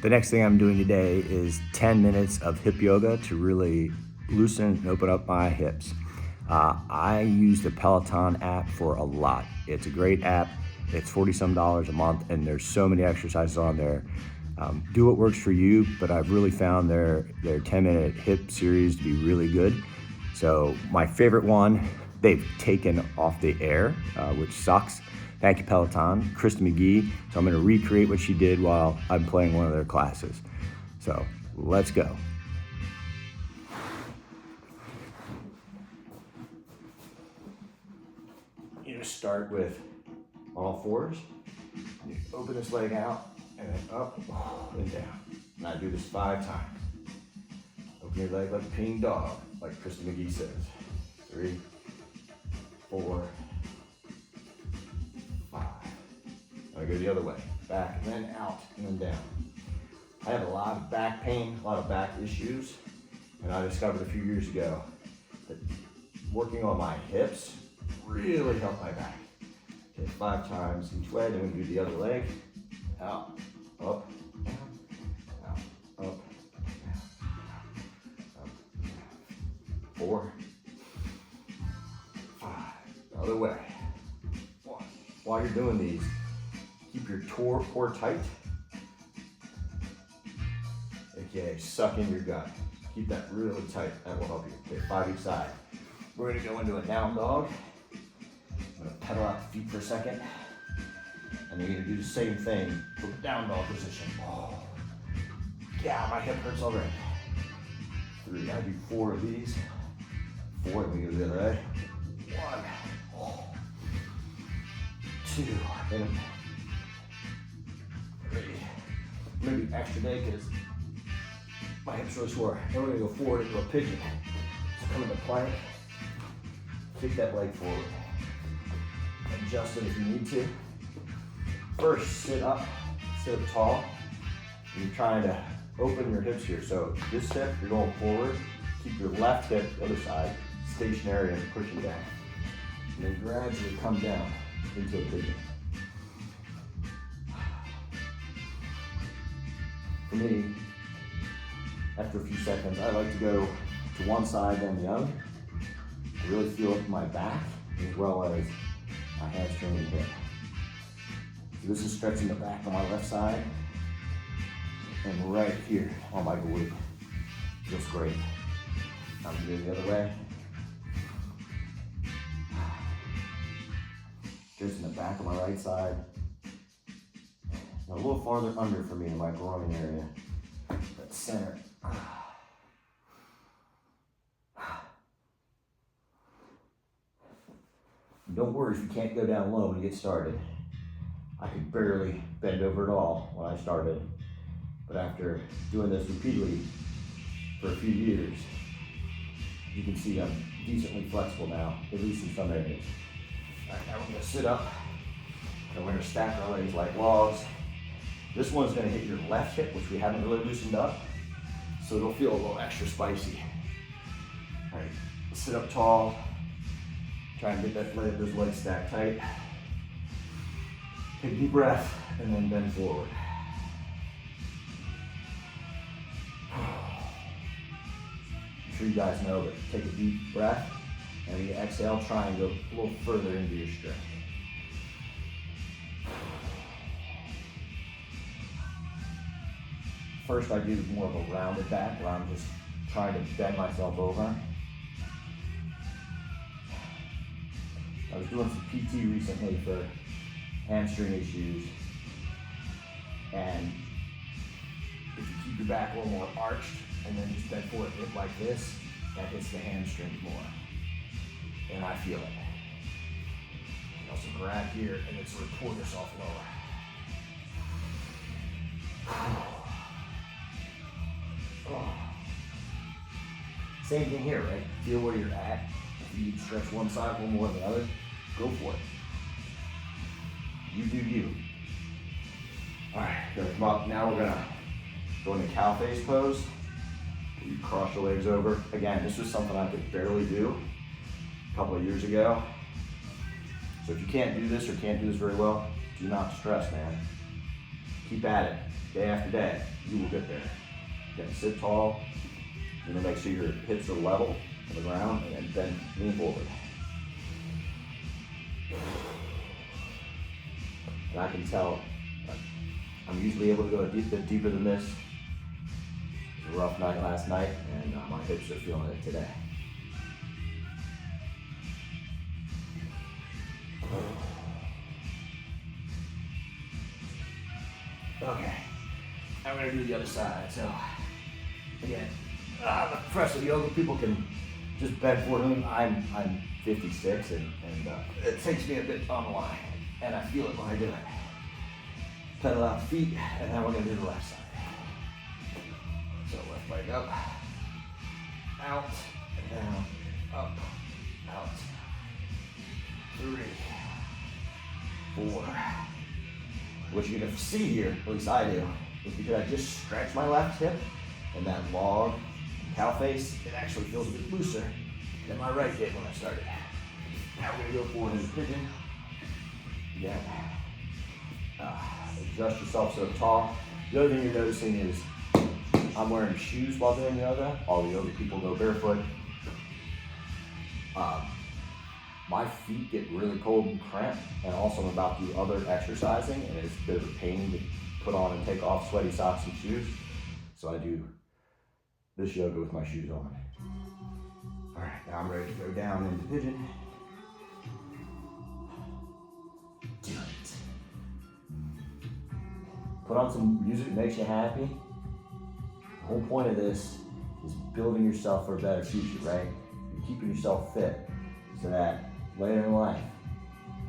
The next thing I'm doing today is 10 minutes of hip yoga to really loosen and open up my hips. I use the Peloton app for a lot. It's a great app. It's $40-some a month, and there's so many exercises on there. Do what works for you, but I've really found their 10-minute hip series to be really good. So my favorite one, they've taken off the air, which sucks. Thank you, Peloton. Krista McGee. So I'm gonna recreate what she did while I'm playing one of their classes. So let's go. You just start with all fours. You open this leg out and then up and down. And I do this 5 times. Open your leg like a peeing dog, like Krista McGee says. 3, 4, 5. I go the other way, back and then out and then down. I have a lot of back pain, a lot of back issues, and I discovered a few years ago that working on my hips really helped my back. Okay, 5 times each way, then we do the other leg. Out, up, down, out, up, down, up, down. 4, 5, the other way. 1. While you're doing these, keep your core tight. Okay, suck in your gut. Keep that really tight, that will help you. Okay, 5 each side. We're gonna go into a down dog. I'm gonna pedal out the feet for a second. And you're gonna do the same thing for the down dog position. Oh, yeah, my hip hurts already. 3, I do 4 of these. 4, and we go the other way. 1, 2, and 3. Maybe extra day because my hips really sore. Then we're gonna go forward into a pigeon. So come into plank. Kick that leg forward. Adjust it if you need to. First, sit up tall. You're trying to open your hips here. So this hip, you're going forward. Keep your left hip, the other side, stationary and pushing down. And then gradually come down into a pigeon. For me, after a few seconds, I like to go to one side then the other. I really feel it in my back as well as my hamstring and hip. So this is stretching the back on my left side and right here on my glute. Feels great. I'm gonna do it the other way. Stretching the back of my right side. And a little farther under for me in my groin area. That center. Don't worry if you can't go down low when you get started. I could barely bend over at all when I started. But after doing this repeatedly for a few years, you can see I'm decently flexible now, at least in some areas. All right, now we're gonna sit up and we're gonna stack our legs like logs. This one's gonna hit your left hip, which we haven't really loosened up, so it'll feel a little extra spicy. All right, sit up tall. Try and get those legs stacked tight. Take a deep breath and then bend forward. I'm sure you guys know, but take a deep breath and when you exhale, try and go a little further into your stretch. First, I do more of a rounded back where I'm just trying to bend myself over. I was doing some PT recently for hamstring issues, and if you keep your back a little more arched and then just bend forward a bit like this, that hits the hamstrings more, and I feel it. You also grab here and then sort of pull yourself lower. Oh. Same thing here, right? Feel where you're at. If you stretch one side a little more than the other, go for it. You do you. All right, gonna come up. Now we're gonna go into cow face pose. You cross your legs over. Again, this was something I could barely do a couple of years ago. So if you can't do this or can't do this very well, do not stress, man. keep at it, day after day, you will get there. Again, sit tall, you know, make sure your hips are level on the ground, and then lean forward. And I can tell, I'm usually able to go a bit deeper than this. It was a rough night last night, and my hips are feeling it today. Okay, now we're gonna do the other side. So, again, the professional yoga people can just bend forward. I'm 56, and it takes me a bit on the line, and I feel it when I do it. Pedal out the feet, and then we're gonna do the left side. So left leg up, out, and down, up, out. 3, 4. What you're gonna see here, at least I do, is because I just stretch my left hip and that long cow face, it actually feels a bit looser than my right hip when I started. Now we're gonna go forward into pigeon. Again, adjust yourself so tall. The other thing you're noticing is I'm wearing shoes while doing yoga. All the yoga people go barefoot. My feet get really cold and cramped, and also I'm about to do other exercising, and it's a bit of a pain to put on and take off sweaty socks and shoes. So I do this yoga with my shoes on. All right, now I'm ready to go down into pigeon. Do it. Put on some music that makes you happy. The whole point of this is building yourself for a better future, right? You're keeping yourself fit so that later in life,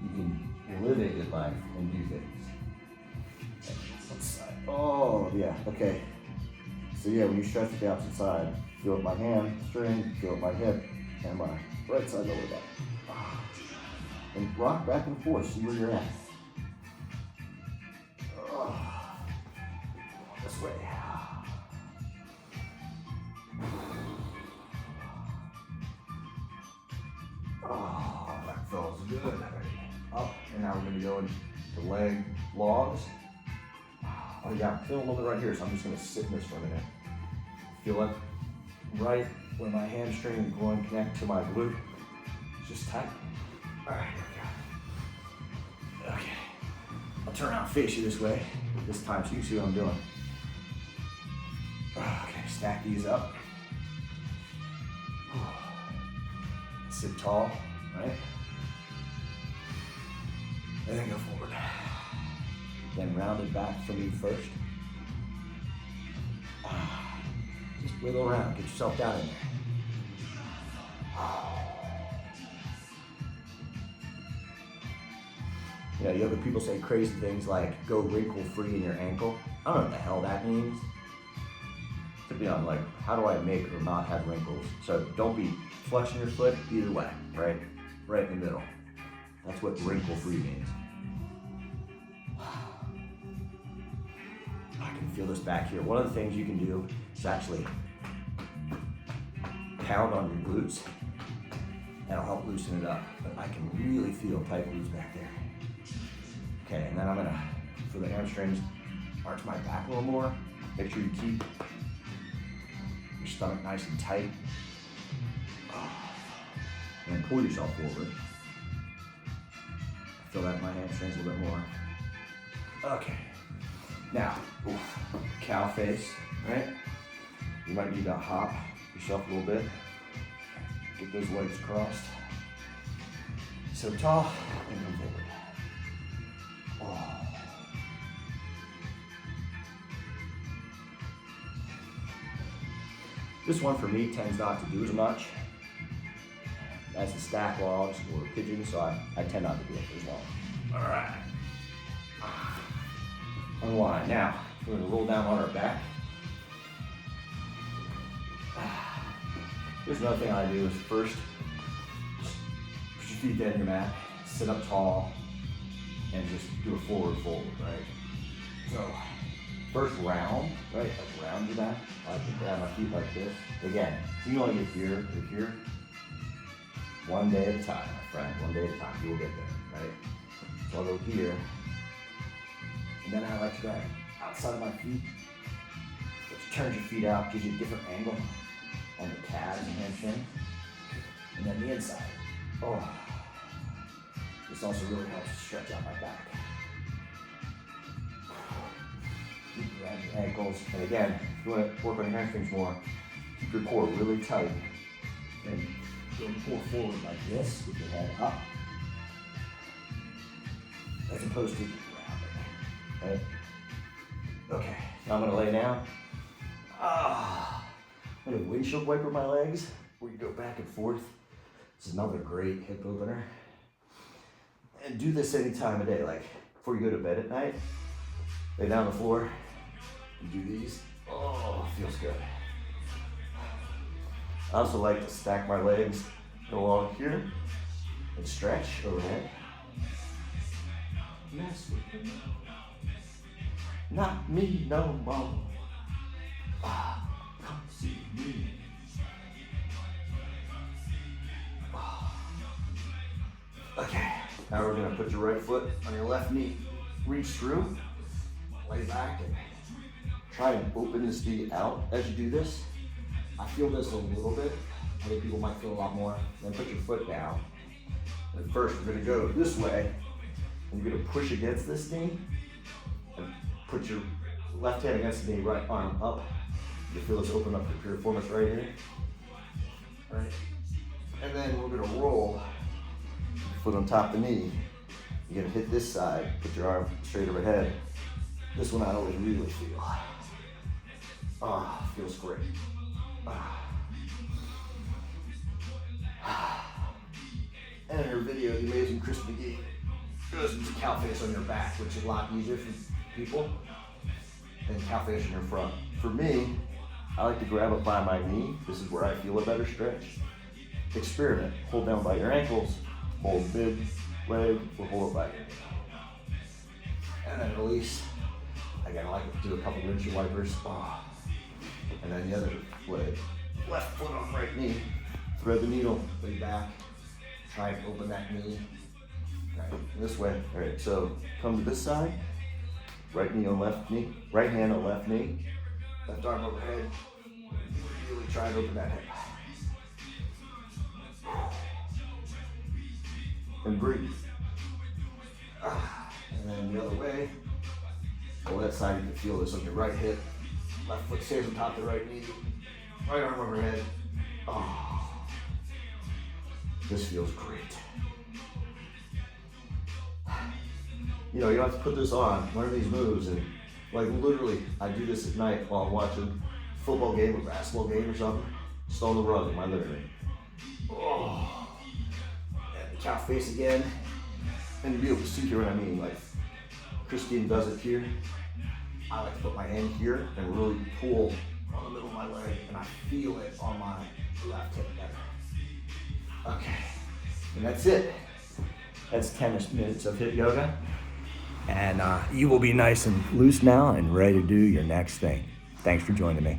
you can live a good life and do things. One side. Oh, yeah, okay. So yeah, when you stretch the opposite side, feel it my hamstring, feel it my hip, and my right side lower back. And rock back and forth, see where you're at. This way. Oh, that feels good. Up, and now we're gonna go into leg logs. Oh yeah, I'm feeling a little bit right here, so I'm just gonna sit in this for a minute. Feel it right where my hamstring and groin connect to my glute. It's just tight. All right, here we go. Okay, I'll turn around and face you this way this time so you can see what I'm doing. Okay, stack these up. Sit tall, right? And then go forward. Then round it back for me first. Just wiggle around, get yourself down in there. You know, yoga people say crazy things like go wrinkle free in your ankle. I don't know what the hell that means. To be honest, like, how do I make or not have wrinkles? So don't be flexing your foot either way, right? Right in the middle. That's what wrinkle free means. I can feel this back here. One of the things you can do is actually pound on your glutes. That'll help loosen it up. But I can really feel tight glutes back there. Okay, and then I'm gonna, for the hamstrings, arch my back a little more. Make sure you keep your stomach nice and tight. And then pull yourself forward. I feel that in my hamstrings a little bit more. Okay. Now, cow face, right? You might need to hop yourself a little bit. Get those legs crossed. So tall, and come forward. Oh. This one for me tends not to do as much as the stack logs or pigeons, so I tend not to do it as well. All right. Unwind. Now, we're gonna roll down on our back. Here's another thing I do is first, just put your feet down your mat, sit up tall, and just do a forward fold, right? So, first round, right? Like round your back. I like to grab my feet like this. Again, if you only get here or here, one day at a time, my friend, one day at a time, you'll get there, right? So I'll go here, and then I like to grab outside of my feet, which turns your feet out, gives you a different angle on the calves and hamstring. And then the inside. Oh, this also really helps stretch out my back. You grab your ankles, and again, if you want to work on your hamstrings more, keep your core really tight and pull forward like this with your head up, as opposed to grounding. Right? Okay, now I'm gonna lay down. I'm gonna windshield wiper my legs. We go back and forth. This is another great hip opener. And do this any time of day, like before you go to bed at night. Lay down on the floor and do these. Oh, feels good. I also like to stack my legs, go along here, and stretch overhead. Mess with me. Not me no more. Come see me. Okay, now we're gonna put your right foot on your left knee. Reach through, lay back, and try and open this knee out as you do this. I feel this a little bit. Other people might feel a lot more. Then put your foot down. And first, we're gonna go this way, and you're gonna push against this knee, and put your left hand against the knee, right arm up. You feel this open up your piriformis right here. All right. And then we're gonna roll your foot on top of the knee. You're gonna hit this side, put your arm straight overhead. This one I always really feel. Feels great. And in her video, the amazing Chris McGee goes into cow face on your back, which is a lot easier for people than cow face on your front. For me, I like to grab it by my knee. This is where I feel a better stretch. Experiment. Hold down by your ankles, hold mid leg, or hold it by your knee. And then release. Again, I like to do a couple windshield wipers. And then the other leg. Left foot on right knee. Thread the needle, lay back. Try and open that knee. Right, this way. All right, so come to this side. Right knee on left knee. Right hand on left knee. Left arm overhead. Really try and open that hip. And breathe. And then the other way. On that side, you can feel this on your right hip. Left foot stays on top of the right knee. Right arm overhead. This feels great. You know, you don't have to put this on, learn these moves, and like literally, I do this at night while I'm watching a football game or basketball game or something. Just on the rug in my living room. And the cow face again. And you'll be able to see here what I mean. Like Christine does it here. I like to put my hand here and really pull on the middle of my leg, and I feel it on my left hip better. Okay, and that's it. That's 10 minutes of hip yoga. And you will be nice and loose now and ready to do your next thing. Thanks for joining me.